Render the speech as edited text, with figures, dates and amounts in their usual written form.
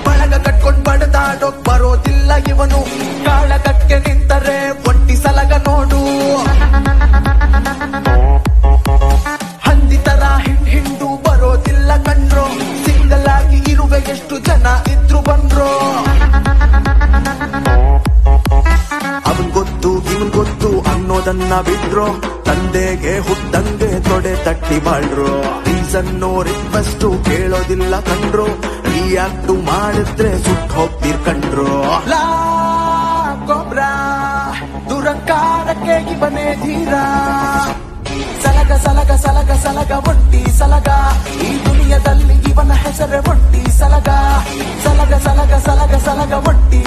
ಬಳಗ ಕಟ್ಕೊಂಡ್ ಬಡದಾಡೋಕ್ ಬರೋದಿಲ್ಲ ಇವನು, ಕಾಳಗಕ್ಕೆ ನಿಂತರೆ ಒಂಟಿ ಸಲಗ ನೋಡು. ಹಂದಿತರ ಹಿಂಡು ಬರೋದಿಲ್ಲ ಕಣ್ರೋ, ಸಿಂಗಲ್ ಆಗಿ ಇರುವೆ ಎಷ್ಟು ಜನ ಇದ್ರು ಬಂದ್ರು. ಅವನ್ ಗೊತ್ತು ಇವನ್ ಗೊತ್ತು ಅನ್ನೋದನ್ನ ಬಿಟ್ರು, ತಂದೆಗೆ ಹುಟ್ಟಂಗೆ ತೊಡೆ ತಟ್ಟಿ ಬಾಳ್ರು. ರೀಸನ್ನೋ ರಿಕ್ವೆಸ್ಟ್ ಕೇಳೋದಿಲ್ಲ ಕಂಡ್ರು, ರಿಯಾಕ್ಟ್ ಮಾಡಿದ್ರೆ ಸುಟ್ಟು ಹೋಗ್ತೀರ್ ಕಂಡ್ರು. ಲಾ ಕೊಬ್ರಾ ದುರಂಕಾರಕ್ಕೆ ಇವನೇ ಧೀರ, ಸಲಗ ಸಲಗ ಸಲಗ ಸಲಗ ಒಂಟಿ ಸಲಗ, ಈ ದುನಿಯದಲ್ಲಿ ಇವನ ಹೆಸರೇ ಒಂಟಿ ಸಲಗ. ಸಲಗ ಸಲಗ ಸಲಗ ಸಲಗ ಒಂಟಿ